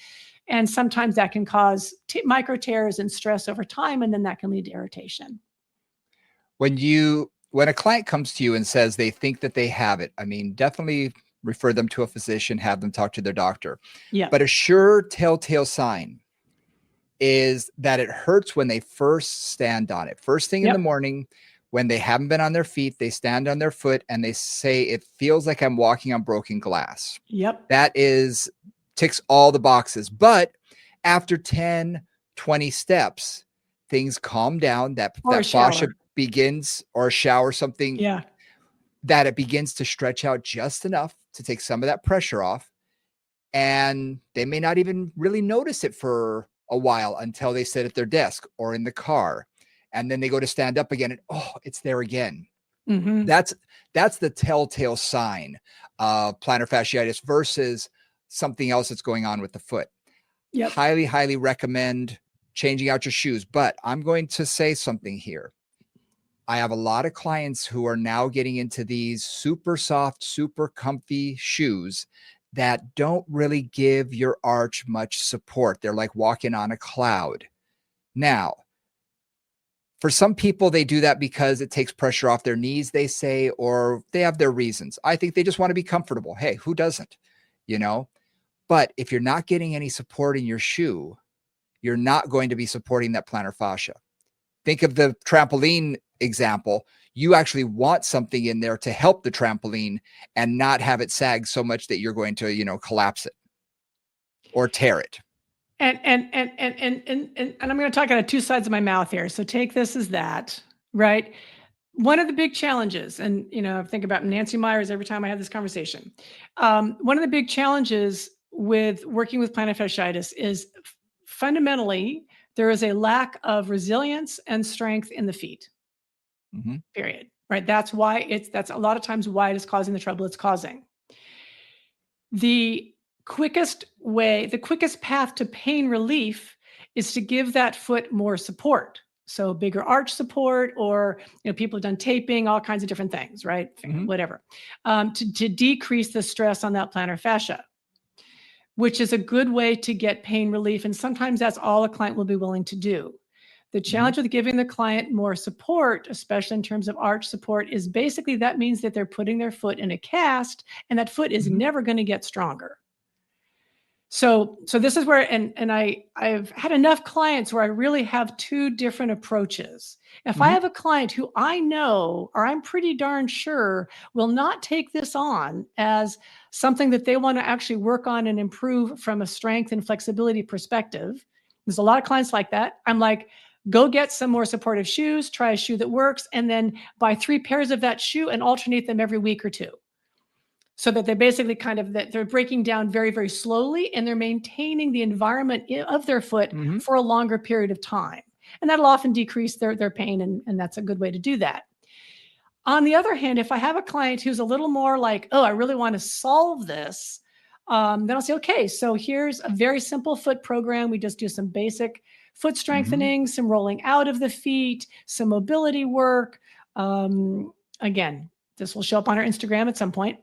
And sometimes that can cause micro tears and stress over time, and then that can lead to irritation. When a client comes to you and says they think that they have it, I mean, definitely refer them to a physician, have them talk to their doctor. Yeah. But a sure telltale sign is that it hurts when they first stand on it. First thing in the morning, when they haven't been on their feet, they stand on their foot and they say, it feels like I'm walking on broken glass. Yep. That ticks all the boxes. But after 10, 20 steps, things calm down. That fascia begins, or a shower, something, that it begins to stretch out just enough to take some of that pressure off. And they may not even really notice it for a while until they sit at their desk or in the car. And then they go to stand up again and, oh, it's there again. That's the telltale sign of plantar fasciitis versus something else that's going on with the foot. Highly, highly recommend changing out your shoes. But I'm going to say something here. I have a lot of clients who are now getting into these super soft, super comfy shoes that don't really give your arch much support. They're like walking on a cloud. Now, for some people, they do that because it takes pressure off their knees, they say, or they have their reasons. I think they just want to be comfortable. Hey, who doesn't? But if you're not getting any support in your shoe, you're not going to be supporting that plantar fascia. Think of the trampoline example. You actually want something in there to help the trampoline and not have it sag so much that you're going to, collapse it or tear it. And I'm going to talk out of two sides of my mouth here. So take this as that, right? One of the big challenges, and I think about Nancy Myers every time I have this conversation. One of the big challenges with working with plantar fasciitis is fundamentally there is a lack of resilience and strength in the feet. Period. Right. That's a lot of times why it is causing the trouble it's causing. The quickest path to pain relief is to give that foot more support. So bigger arch support, or people have done taping, all kinds of different things, right? Whatever, to decrease the stress on that plantar fascia, which is a good way to get pain relief. And sometimes that's all a client will be willing to do. The challenge with giving the client more support, especially in terms of arch support, is basically that means that they're putting their foot in a cast, and that foot is never going to get stronger. So this is where, and I've had enough clients where I really have two different approaches. If I have a client who I know, or I'm pretty darn sure, will not take this on as something that they want to actually work on and improve from a strength and flexibility perspective, there's a lot of clients like that. I'm like, go get some more supportive shoes, try a shoe that works, and then buy 3 pairs of that shoe and alternate them every week or 2. so that they basically that they're breaking down very, very slowly, and they're maintaining the environment of their foot Mhm. for a longer period of time. And that'll often decrease their pain, and that's a good way to do that. On the other hand, if I have a client who's a little more like, oh, I really want to solve this, then I'll say, okay, so here's a very simple foot program. We just do some basic foot Mhm. strengthening, some rolling out of the feet, some mobility work. Again, this will show up on our Instagram at some point.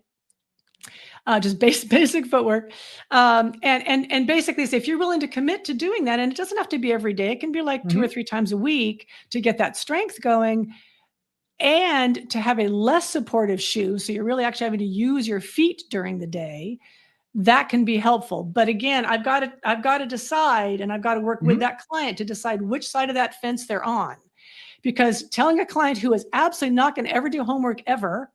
Just basic footwork, and basically say if you're willing to commit to doing that, and it doesn't have to be every day. It can be like 2 or Mhm. 3 times a week to get that strength going, and to have a less supportive shoe, so you're really actually having to use your feet during the day. That can be helpful. But again, I've got to decide, and I've got to work with Mhm. that client to decide which side of that fence they're on. Because telling a client who is absolutely not going to ever do homework ever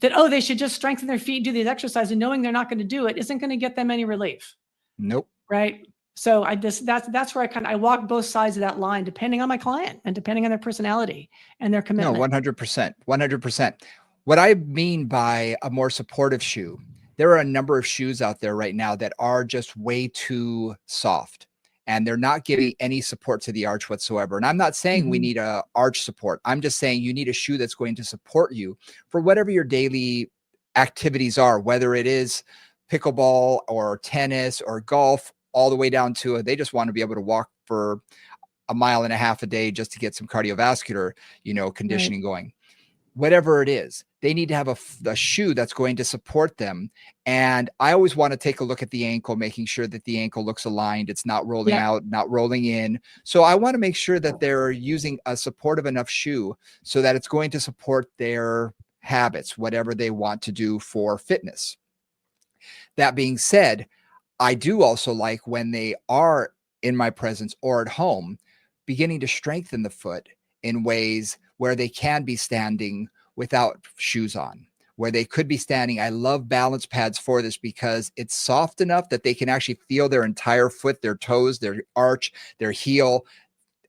that, oh, they should just strengthen their feet, do these exercises, and knowing they're not going to do it isn't going to get them any relief. Nope. Right. So that's where I walk both sides of that line, depending on my client and depending on their personality and their No, commitment. 100%. 100%. What I mean by a more supportive shoe, there are a number of shoes out there right now that are just way too soft, and they're not giving any support to the arch whatsoever. And I'm not saying we Mhm. need a arch support. I'm just saying you need a shoe that's going to support you for whatever your daily activities are, whether it is pickleball or tennis or golf, all the way down to they just want to be able to walk for a mile and a half a day just to get some cardiovascular, Right. conditioning going. Whatever it is, they need to have a shoe that's going to support them. And I always want to take a look at the ankle, making sure that the ankle looks aligned. It's not rolling Yep. out, not rolling in. So I want to make sure that they're using a supportive enough shoe so that it's going to support their habits, whatever they want to do for fitness. That being said, I do also like when they are in my presence or at home, beginning to strengthen the foot in ways where they can be standing without shoes on, where they could be standing. I love balance pads for this because it's soft enough that they can actually feel their entire foot, their toes, their arch, their heel,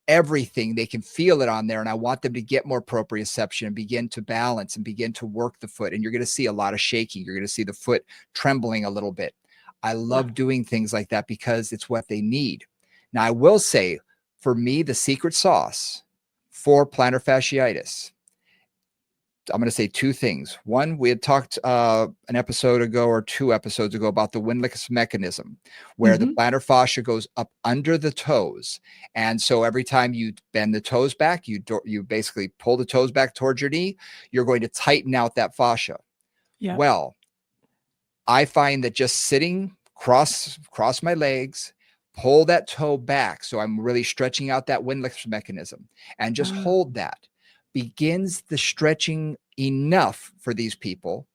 everything. They can feel it on there. And I want them to get more proprioception and begin to balance and begin to work the foot. And you're going to see a lot of shaking. You're going to see the foot trembling a little bit. I Yeah. love doing things like that because it's what they need. Now, I will say, for me, the secret sauce for plantar fasciitis, I'm going to say two things. One, we had talked an episode ago or 2 episodes ago about the windlass mechanism, where the Mhm. plantar fascia goes up under the toes. And so every time you bend the toes back, you basically pull the toes back towards your knee, you're going to tighten out that fascia. Yep. Well, I find that just sitting cross my legs, pull that toe back. So I'm really stretching out that windlass mechanism and just Ah, hold that begins the stretching enough for these people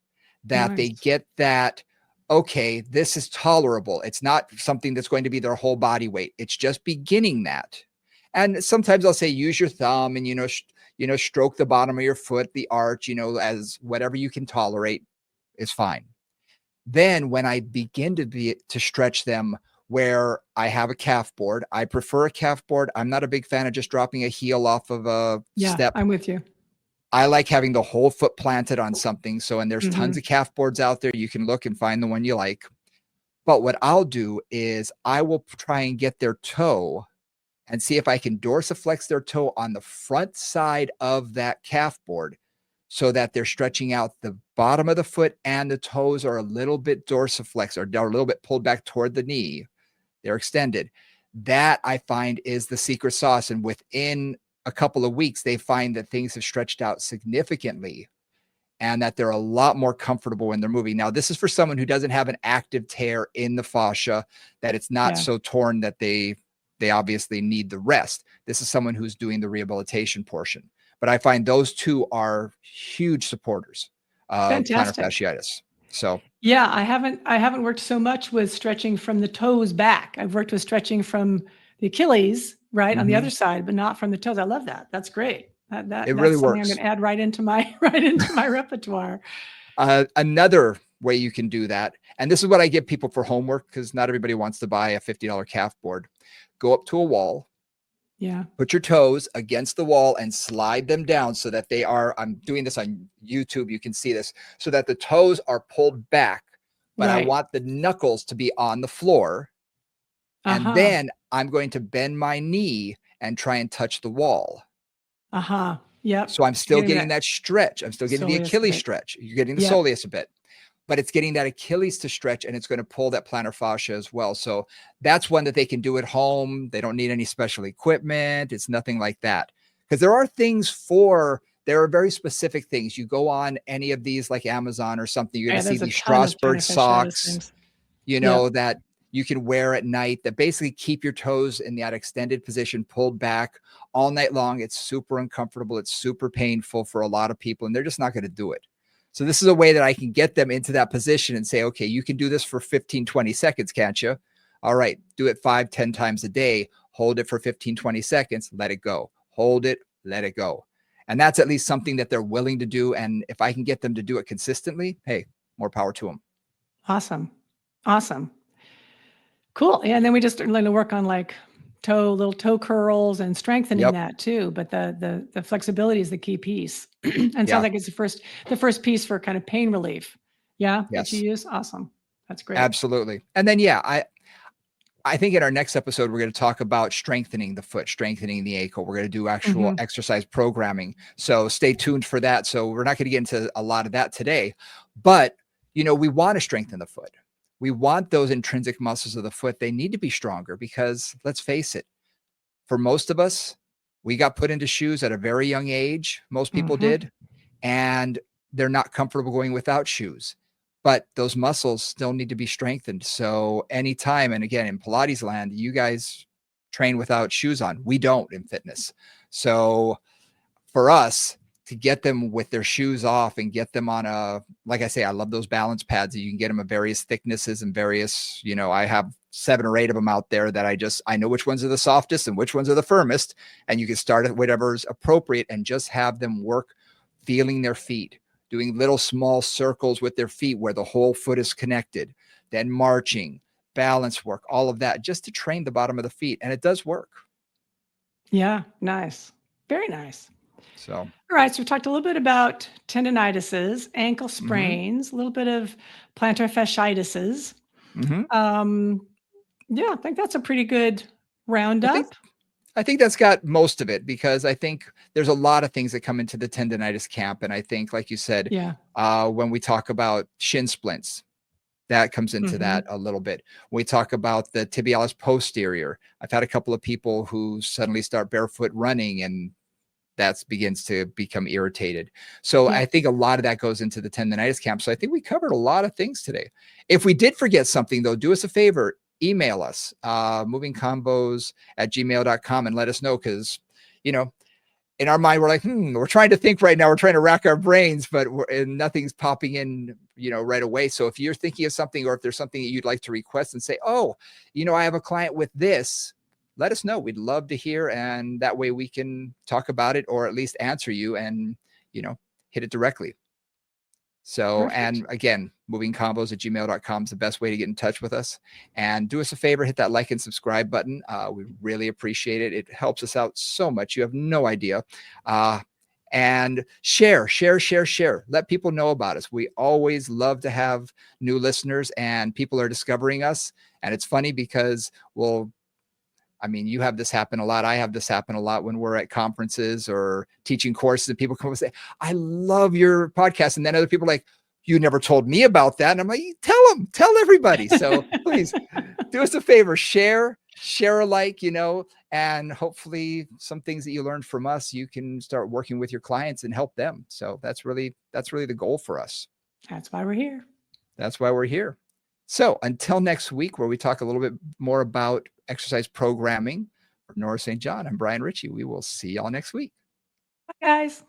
that they nice. get that, okay, this is tolerable. It's not something that's going to be their whole body weight. It's just beginning that. And sometimes I'll say, use your thumb and, stroke the bottom of your foot, the arch, as whatever you can tolerate is fine. Then when I begin to stretch them where I have a calf board, I prefer a calf board. I'm not a big fan of just dropping a heel off of a Yeah, step. I'm with you. I like having the whole foot planted on something. So, and there's tons Mhm. of calf boards out there. You can look and find the one you like. But what I'll do is I will try and get their toe and see if I can dorsiflex their toe on the front side of that calf board so that they're stretching out the bottom of the foot and the toes are a little bit dorsiflex or a little bit pulled back toward the knee. They're extended. That I find is the secret sauce. And within a couple of weeks, they find that things have stretched out significantly and that they're a lot more comfortable when they're moving. Now, this is for someone who doesn't have an active tear in the fascia, that it's not Yeah. so torn that they obviously need the rest. This is someone who's doing the rehabilitation portion. But I find those two are huge supporters of plantar Fantastic. fasciitis. So, Yeah, I haven't worked so much with stretching from the toes back. I've worked with stretching from the Achilles, right, on the other mhm, side, but not from the toes. I love that. That's great. That that it really that's something I'm works. gonna add right into my right into my repertoire. Another way you can do that, and this is what I give people for homework because not everybody wants to buy a $50 calf board. Go up to a wall, Yeah. Put your toes against the wall and slide them down so that they are, I'm doing this on YouTube, you can see this, so that the toes are pulled back, but I Right. want the knuckles to be on the floor. And Uh-huh. then I'm going to bend my knee and try and touch the wall. Uh-huh. Yep. So I'm So you're still getting getting that that stretch. I'm still getting the soleus a Achilles bit. stretch. You're getting the Yep. soleus a bit, but it's getting that Achilles to stretch, and it's going to pull that plantar fascia as well. So that's one that they can do at home. They don't need any special equipment. It's nothing like that. Because there are things there are very specific things. You go on any of these like Amazon or something, you're going Yeah, to see there's a these ton of Strasbourg plantar fasciitis socks, things. Yep. that you can wear at night that basically keep your toes in that extended position, pulled back all night long. It's super uncomfortable. It's super painful for a lot of people, and they're just not going to do it. So this is a way that I can get them into that position and say, okay, you can do this for 15, 20 seconds, can't you? All right, do it 5, 10 times a day. Hold it for 15, 20 seconds. Let it go. Hold it, let it go. And that's at least something that they're willing to do. And if I can get them to do it consistently, hey, more power to them. Awesome. Awesome. Cool. Yeah, and then we just learn to work on like little toe curls and strengthening Yep. that too. But the flexibility is the key piece. And sounds Yeah. like it's the first piece for kind of pain relief. Yeah, that you Yes. use. Awesome. That's great. Absolutely. And then, yeah, I think in our next episode, we're going to talk about strengthening the foot, strengthening the ankle. We're going to do actual Mhm. exercise programming. So stay tuned for that. So we're not going to get into a lot of that today, but we want to strengthen the foot. We want those intrinsic muscles of the foot. They need to be stronger because let's face it, for most of us, we got put into shoes at a very young age. Most people Mhm. did, and they're not comfortable going without shoes. But those muscles still need to be strengthened. So anytime, and again, in Pilates land, you guys train without shoes on. We don't in fitness. So for us to get them with their shoes off and get them on like I say, I love those balance pads that you can get them of various thicknesses and various, I have 7 or 8 of them out there that I know which ones are the softest and which ones are the firmest. And you can start at whatever's appropriate and just have them work feeling their feet, doing little small circles with their feet where the whole foot is connected, then marching, balance work, all of that just to train the bottom of the feet. And it does work. Yeah, nice. Very nice. So, All right, so we talked a little bit about tendinitises, ankle mhm, sprains, a little bit of plantar fasciitises. mhm. Yeah, I think that's a pretty good I think roundup. I think that's got most of it because I think there's a lot of things that come into the tendinitis camp. And I think, like you said, Yeah. when we talk about shin splints, that comes into that Mhm. a little bit. When we talk about the tibialis posterior, I've had a couple of people who suddenly start barefoot running and that begins to become irritated. So Yeah. I think a lot of that goes into the tendinitis camp. So I think we covered a lot of things today. If we did forget something, though, do us a favor, email us, movingcombos@gmail.com, and let us know because, in our mind, we're like, we're trying to think right now. We're trying to rack our brains, but nothing's popping in, right away. So if you're thinking of something or if there's something that you'd like to request and say, oh, I have a client with this, let us know. We'd love to hear. And that way we can talk about it or at least answer you and, hit it directly. So, Perfect. and again, movingcombos@gmail.com is the best way to get in touch with us. And do us a favor, hit that like and subscribe button. We really appreciate it. It helps us out so much. You have no idea. And share. Let people know about us. We always love to have new listeners and people are discovering us. And it's funny because you have this happen a lot. I have this happen a lot when we're at conferences or teaching courses and people come and say, I love your podcast. And then other people are like, you never told me about that. And I'm like, tell everybody. So please do us a favor, share alike, and hopefully some things that you learned from us, you can start working with your clients and help them. So that's really the goal for us. That's why we're here. That's why we're here. So until next week, where we talk a little bit more about exercise programming, for Nora St. John, I'm Brian Ritchie. We will see y'all next week. Bye, guys.